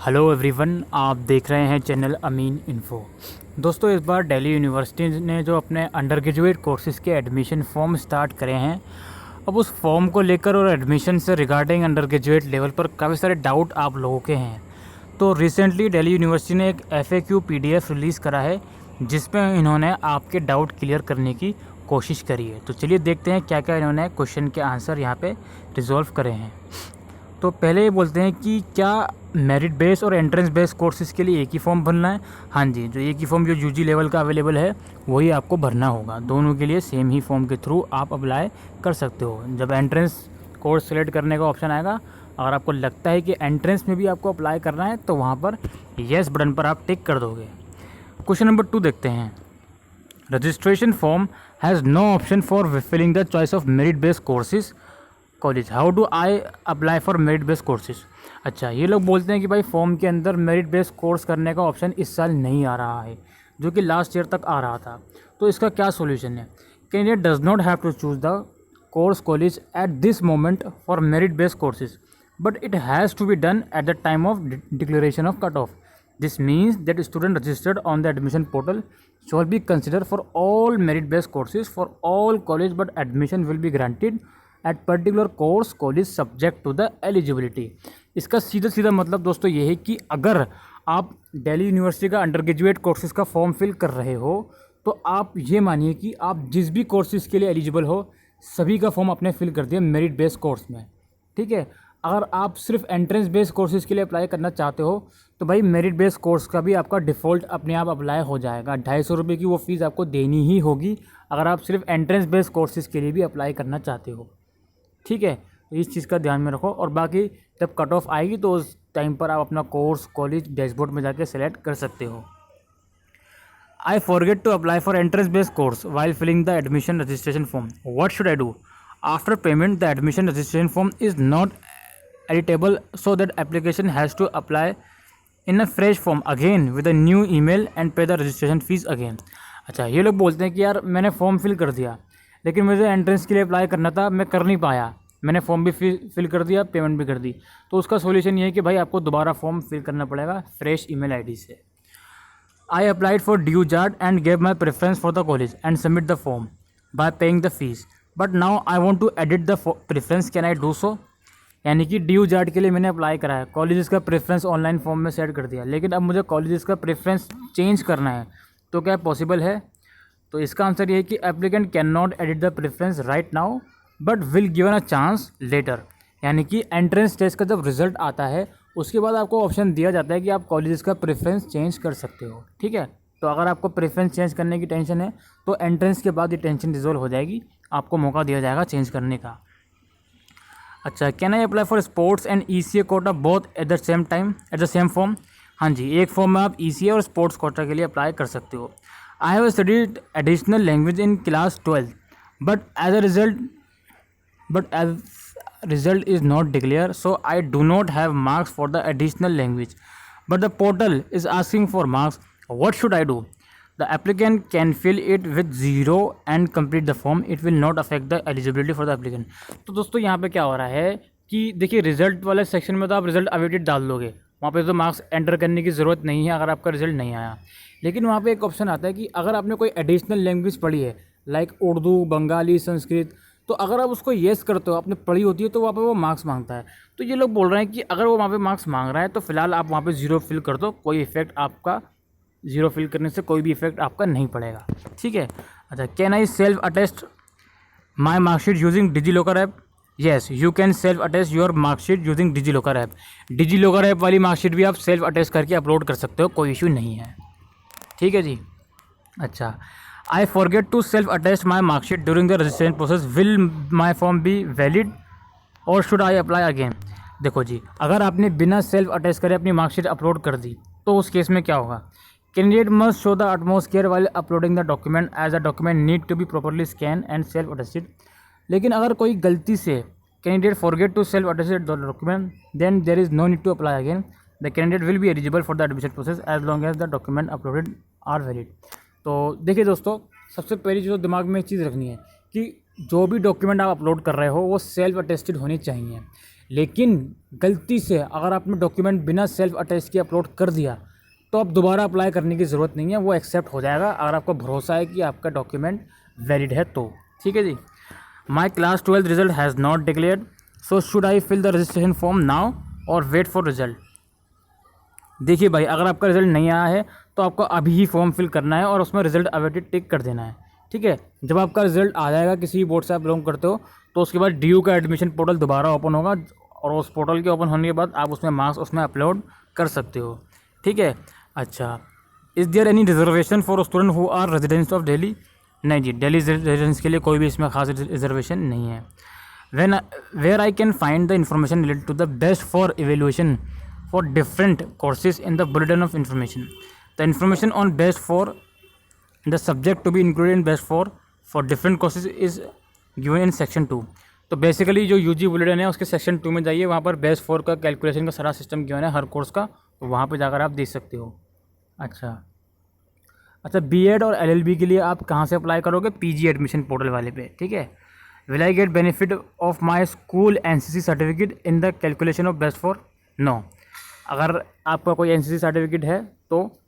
Hello everyone, आप देख रहे हैं चैनल अमीन इन्फो। दोस्तों, इस बार दिल्ली यूनिवर्सिटी ने जो अपने अंडर ग्रेजुएट कोर्सेज़ के एडमिशन फॉर्म स्टार्ट करे हैं, अब उस फॉर्म को लेकर और एडमिशन से रिगार्डिंग अंडर ग्रेजुएट लेवल पर काफ़ी सारे डाउट आप लोगों के हैं। तो रिसेंटली दिल्ली यूनिवर्सिटी ने एक FAQ PDF रिलीज़ करा है जिसमें इन्होंने आपके डाउट क्लियर करने की कोशिश करी है। तो चलिए देखते हैं क्या क्या इन्होंने क्वेश्चन के आंसर यहाँ पे रिजॉल्व करे हैं। तो पहले ये बोलते हैं कि क्या मेरिट बेस और एंट्रेंस बेस कोर्सेज़ के लिए एक ही फॉर्म भरना है। हाँ जी, जो एक ही फॉर्म जो UG लेवल का अवेलेबल है वही आपको भरना होगा। दोनों के लिए सेम ही फॉर्म के थ्रू आप अप्लाई कर सकते हो। जब एंट्रेंस कोर्स सेलेक्ट करने का ऑप्शन आएगा, अगर आपको लगता है कि एंट्रेंस में भी आपको अप्लाई करना है तो वहाँ पर येस बटन पर आप टिक कर दोगे। क्वेश्चन नंबर 2 देखते हैं। Registration form has no option for filling the choice of merit based courses college, how do I apply for merit based courses. अच्छा, ये लोग बोलते हैं कि भाई फॉर्म के अंदर मेरिट बेस्ड कोर्स करने का ऑप्शन इस साल नहीं आ रहा है, जो कि लास्ट ईयर तक आ रहा था। तो इसका क्या सोल्यूशन है? Candidate does not have to choose the course college at this moment for merit based courses, but it has to be done at the time of declaration of cut off. This means that student registered on the admission portal shall be considered for all merit-based courses for all college, but admission will be granted at particular course college subject to the eligibility. इसका सीधा सीधा मतलब दोस्तों ये है कि अगर आप दिल्ली यूनिवर्सिटी का अंडर ग्रेजुएट कोर्सेज़ का फॉर्म फिल कर रहे हो तो आप ये मानिए कि आप जिस भी कोर्सेज़ के लिए एलिजिबल हो सभी का फॉर्म आपने फिल कर दिया मेरिट बेस्ड कोर्स में, ठीक है। अगर आप सिर्फ एंट्रेंस बेस्ड कोर्सेज़ के लिए अप्लाई करना चाहते हो तो भाई मेरिट बेस्ड कोर्स का भी आपका डिफ़ॉल्ट अपने आप अप्लाई हो जाएगा। 250 रुपये की वो फ़ीस आपको देनी ही होगी अगर आप सिर्फ एंट्रेंस बेस्ड कोर्सेज़ के लिए भी अप्लाई करना चाहते हो, ठीक है। तो इस चीज़ का ध्यान में रखो। और बाकी जब कट ऑफ आएगी तो उस टाइम पर आप अपना कोर्स कॉलेज डैशबोर्ड में जाके सेलेक्ट कर सकते हो। I forget to apply for entrance based course while filling the admission registration form. What should I do? After payment, the admission registration form is not editable, so that application has to apply in a fresh form again with a new email and pay the registration fees again. अच्छा, ये लोग बोलते हैं कि यार मैंने form fill कर दिया लेकिन मुझे एंट्रेंस के लिए अप्लाई करना था, मैं कर नहीं पाया, मैंने फॉर्म भी फिल कर दिया, पेमेंट भी कर दी। तो उसका सोल्यूशन ये है कि भाई आपको दोबारा फॉर्म फिल करना पड़ेगा फ्रेश ईमेल आईडी से। I applied for due JAD and gave my preference for the college and submit the form by paying the fees. But now I want to edit the preference. Can I do so? यानी कि due Jat के लिए मैंने apply करा है, colleges का preference online form में set कर दिया, लेकिन अब मुझे कॉलेजेस का प्रेफरेंस चेंज करना है, तो क्या पॉसिबल है? तो इसका आंसर ये है कि applicant can not edit the preference right now but will given a chance later. यानी कि एंट्रेंस टेस्ट का जब रिजल्ट आता है उसके बाद आपको ऑप्शन दिया जाता है कि आप कॉलेजेस का प्रेफरेंस चेंज कर सकते हो, ठीक है। तो अगर आपको प्रेफरेंस चेंज करने की टेंशन है तो एंट्रेंस के बाद ये टेंशन रिजोल्व हो जाएगी, आपको मौका दिया जाएगा चेंज करने का। अच्छा, can I apply for sports and ECA quota both at the same time at the same form? हाँ जी, एक फॉर्म में आप ECA और स्पोर्ट्स कोटा के लिए अप्लाई कर सकते हो। I have studied additional language in class 12 but as result is not declared, so I do not have marks for the additional language, but the portal is asking for marks. What should I do? The applicant can fill it with 0 and complete the form. It will not affect the eligibility for the applicant. तो दोस्तों यहाँ पे क्या हो रहा है कि देखिए, रिजल्ट वाले सेक्शन में तो आप रिजल्ट अवेटेड डाल दोगे, वहाँ पे तो मार्क्स एंटर करने की ज़रूरत नहीं है अगर आपका रिजल्ट नहीं आया। लेकिन वहाँ पे एक ऑप्शन आता है कि अगर आपने कोई एडिशनल लैंग्वेज पढ़ी है लाइक उर्दू, बंगाली, संस्कृत, तो अगर आप उसको येस करते हो, आपने पढ़ी होती है, तो वहाँ पे वो मार्क्स मांगता है। तो ये लोग बोल रहे हैं कि अगर वो वहाँ पे मार्क्स मांग रहा है तो फिलहाल आप वहाँ पे 0 फिल कर दो, कोई इफेक्ट आपका 0 फिल करने से कोई भी इफेक्ट आपका नहीं पड़ेगा, ठीक है। अच्छा, can I self attest my marksheet using DigiLocker app? Yes, you can self attest your marksheet using DigiLocker app. DigiLocker app वाली मार्कशीट भी आप सेल्फ अटेस्ट करके अपलोड कर सकते हो, कोई इशू नहीं है, ठीक है जी। अच्छा, I forget to self-attest my mark sheet during the registration process. Will my form be valid or should I apply again? देखो जी, अगर आपने बिना सेल्फ अटेस्ट करे अपनी मार्कशीट अपलोड कर दी तो उस केस में क्या होगा? Candidate must show the utmost care while uploading the document as the document need to be properly scan and self attested. लेकिन अगर कोई गलती से candidate forget to self attested the document, then there is no need to apply again. The candidate will be eligible for the admission process as long as the document uploaded are valid. तो देखिए दोस्तों, सबसे पहली जो दिमाग में एक चीज़ रखनी है कि जो भी डॉक्यूमेंट आप अपलोड कर रहे हो वो सेल्फ अटेस्टेड होने चाहिए। लेकिन गलती से अगर आपने डॉक्यूमेंट बिना सेल्फ अटैच के अपलोड कर दिया तो अब दोबारा अप्लाई करने की ज़रूरत नहीं है, वो एक्सेप्ट हो जाएगा अगर आपको भरोसा है कि आपका डॉक्यूमेंट वैलिड है तो। ठीक है जी। My class 12 result has not declared, so should I fill the registration form now और वेट फॉर रिजल्ट। देखिए भाई, अगर आपका रिजल्ट नहीं आया है तो आपको अभी ही फॉर्म फिल करना है और उसमें रिजल्ट अवेटेड टिक कर देना है। ठीक है, जब आपका रिजल्ट आ जाएगा, किसी भी बोर्ड से आप बिलोंग करते हो, तो उसके बाद DU का एडमिशन पोर्टल दोबारा ओपन होगा और उस पोर्टल के ओपन होने के बाद आप उसमें मार्क्स उसमें अपलोड कर सकते हो। ठीक है। अच्छा, is there any reservation for student who are residents of Delhi? नहीं जी, दिल्ली रेजिडेंट्स के लिए कोई भी इसमें खास रिजर्वेशन नहीं है। Where I can find the information related to the best four evaluation for different courses in the bulletin of information. The information on best for the subject to be included in best for different courses is given in section 2. तो basically जो UG bulletin है उसके section 2 में जाइए, वहाँ पर best 4 का calculation का सारा सिस्टम गिवन है हर कोर्स का, तो वहाँ पर जाकर आप देख सकते हो। अच्छा, B.Ed और LLB के लिए आप कहाँ से अप्लाई करोगे? PG एडमिशन पोर्टल वाले पे। ठीक है। Will I get benefit of my school NCC certificate in the calculation of best four? No. अगर आपका कोई NCC सर्टिफिकेट है तो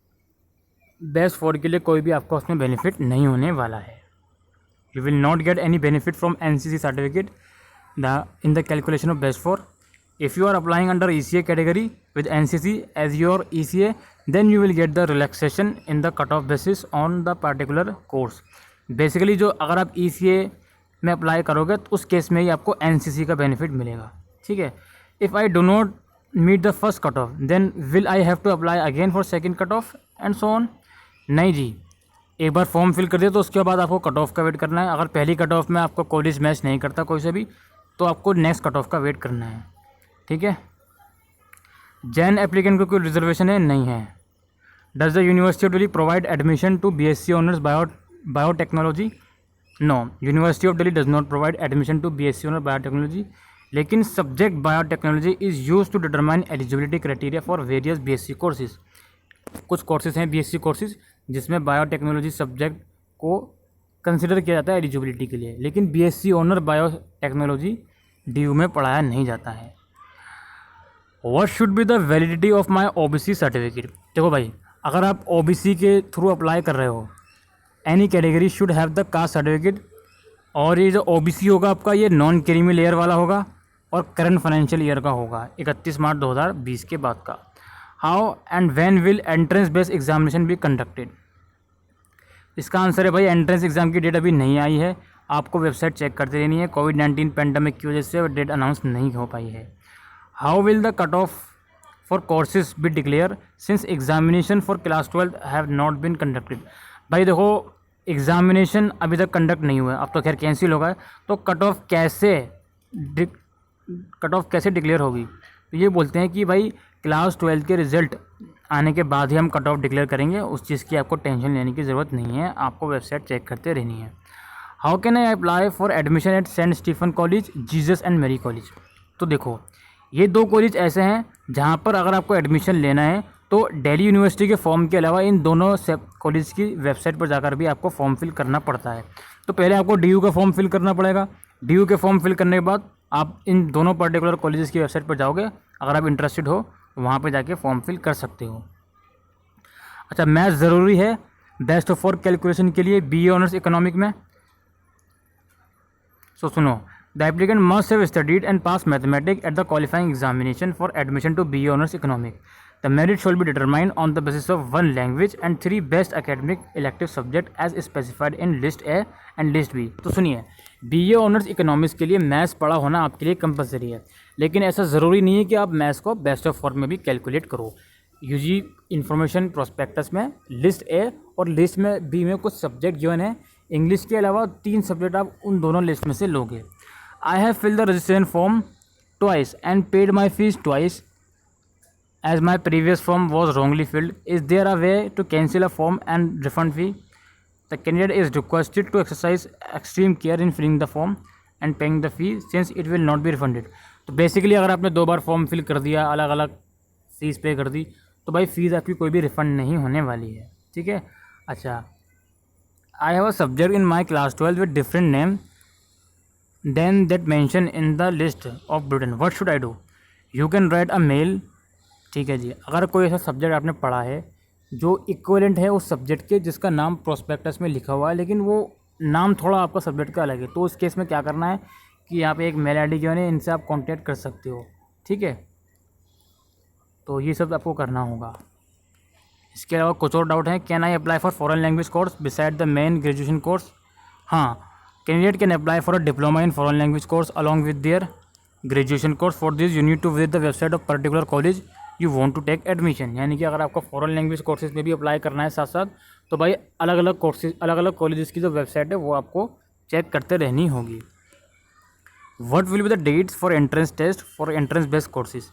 बेस्ट 4 के लिए कोई भी आपको उसमें बेनिफिट नहीं होने वाला है। You will not get any benefit from NCC certificate in the calculation of best 4. If you are applying under ECA category with NCC as your ECA, then you will get the relaxation in the cut off basis on the particular course. Basically जो अगर आप ECA में apply करोगे तो उस case में ही आपको NCC का बेनिफिट मिलेगा। ठीक है। If I do not meet the first cut off, then will I have to apply again for second cut off and so on? नहीं जी, एक बार फॉर्म फिल कर दिया तो उसके बाद आपको कट ऑफ का वेट करना है। अगर पहली कट ऑफ में आपका कॉलेज मैच नहीं करता कोई से भी, तो आपको नेक्स्ट कट ऑफ का वेट करना है। ठीक है। जैन एप्लीकेंट को कोई रिजर्वेशन है? नहीं है। Does the university of Delhi provide admission to BSc honours biotechnology? No, university of Delhi does not provide admission to BSc honours biotechnology, लेकिन subject biotechnology is use to determine eligibility criteria for various BSc courses. कुछ courses हैं BSc courses जिसमें biotechnology subject को consider किया जाता है eligibility के लिए, लेकिन BSc ऑनर बायोटेक्नोलॉजी DU में पढ़ाया नहीं जाता है। What should be the validity of my OBC certificate? देखो भाई, अगर आप OBC के थ्रू अप्लाई कर रहे हो, any category should have the caste certificate, और ये जो OBC होगा आपका, ये नॉन क्रीमी लेयर वाला होगा और करंट फाइनेंशियल ईयर का होगा, 31 मार्च 2020 के बाद का। How and when will entrance based examination be conducted? इसका आंसर है भाई, एंट्रेंस एग्जाम की डेट अभी नहीं आई है, आपको वेबसाइट चेक करते रहनी है। कोविड-19 पेंडेमिक की वजह से डेट अनाउंस नहीं हो पाई है। How will the cut off for courses be declare since examination for class 12 have not been conducted? भाई देखो, एग्जामिनेशन अभी तक कंडक्ट नहीं हुआ है, अब तो खैर कैंसिल होगा, तो कट ऑफ कैसे डिक्लेयर होगी? तो ये बोलते हैं कि भाई क्लास 12 के रिज़ल्ट आने के बाद ही हम कट ऑफ डिक्लेयर करेंगे, उस चीज़ की आपको टेंशन लेने की ज़रूरत नहीं है, आपको वेबसाइट चेक करते रहनी है। How can I apply for admission at saint Stephen college, Jesus and Mary college? तो देखो, ये दो कॉलेज ऐसे हैं जहाँ पर अगर आपको एडमिशन लेना है तो दिल्ली यूनिवर्सिटी के फॉर्म के अलावा इन दोनों कॉलेज की वेबसाइट पर जाकर भी आपको फॉर्म फिल करना पड़ता है। तो पहले आपको DU का फॉर्म फिल करना पड़ेगा, DU के फॉर्म फिल करने के बाद आप इन दोनों पर्टिकुलर कॉलेजेस की वेबसाइट पर जाओगे, अगर आप इंटरेस्टेड हो वहाँ पर जाके फॉर्म फिल कर सकते हो। अच्छा, मैथ्स ज़रूरी है बेस्ट फॉर कैलकुलेशन के लिए BA ऑनर्स इकोनॉमिक में? सो सुनो, the applicant must have studied and pass mathematics at the qualifying examination for admission to BA honours economic. The merit shall be determined on the basis of 1 language and 3 best academic elective subject as specified in list A and list B। तो सुनिए, BA honours economics के लिए maths पढ़ा होना आपके लिए compulsory है, लेकिन ऐसा ज़रूरी नहीं है कि आप मैथ्स को बेस्ट ऑफ 4 में भी कैलकुलेट करो। UG इन्फॉर्मेशन प्रोस्पेक्टस में लिस्ट A और लिस्ट में B में कुछ सब्जेक्ट गिवन है, इंग्लिश के अलावा 3 सब्जेक्ट आप उन दोनों लिस्ट में से लोगे। I have filled the registration form twice and paid my fees twice as my previous form was wrongly filled. Is there a way to cancel a form and refund fee? The candidate is requested to exercise extreme care in filling the form and paying the fee since it will not be refunded. तो basically अगर आपने 2 बार form fill कर दिया, अलग अलग fees पे कर दी, तो भाई फीस आपकी कोई भी रिफ़ंड नहीं होने वाली है। ठीक है। अच्छा, I have a subject in my class 12 with different name then that mention in the list of Britain, what should I do? You can write a mail. ठीक है जी, अगर कोई ऐसा सब्जेक्ट आपने पढ़ा है जो इक्विवेलेंट है उस सब्जेक्ट के जिसका नाम प्रोस्पेक्टस में लिखा हुआ है, लेकिन वो नाम थोड़ा आपका सब्जेक्ट का अलग है, तो उस केस में क्या करना है कि यहाँ पे एक मेल आईडी जो है इनसे आप कांटेक्ट कर सकते हो। ठीक है, तो ये सब आपको करना होगा। इसके अलावा कुछ और डाउट है, can I apply for foreign language course beside the main graduation course? हाँ, candidate can apply for a diploma in foreign language course along with their graduation course. For this you need to visit the website of particular college you want to take admission. यानी कि अगर आपको foreign language courses में भी apply करना है साथ साथ, तो भाई अलग अलग कोर्सेज, अलग अलग कॉलेजेस की जो वेबसाइट है वो आपको चेक करते रहनी होगी। What will be the dates for entrance test for entrance based courses?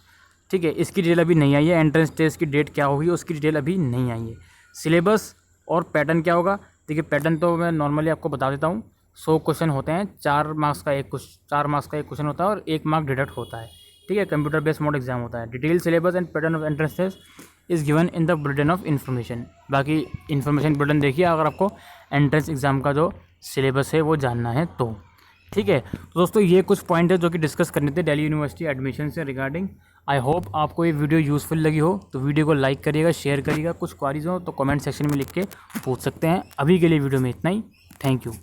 ठीक है, इसकी डिटेल अभी नहीं आई है। एंट्रेंस टेस्ट की डेट क्या होगी उसकी डिटेल अभी नहीं आई है। सिलेबस और पैटर्न क्या होगा? देखिए, पैटर्न तो मैं नॉर्मली आपको बता देता हूँ। 100 क्वेश्चन होते हैं, 4 मार्क्स का एक क्वेश्चन होता है और 1 मार्क डिडक्ट होता है। ठीक है, कंप्यूटर बेस्ड मोड एग्जाम होता है। Detail syllabus and pattern of entrance test is given in the bulletin of information. बाकी इन्फॉर्मेशन बुलेटिन देखिए अगर आपको एंट्रेंस एग्ज़ाम का जो सिलेबस है वो जानना है तो। ठीक है, तो दोस्तों ये कुछ पॉइंट है जो कि डिस्कस करने थे दिल्ली यूनिवर्सिटी एडमिशन से रिगार्डिंग। आई होप आपको ये वीडियो यूज़फुल लगी हो, तो वीडियो को लाइक करिएगा, शेयर करिएगा। कुछ क्वारीज हो तो कमेंट सेक्शन में लिख के पूछ सकते हैं। अभी के लिए वीडियो में इतना ही। Thank you.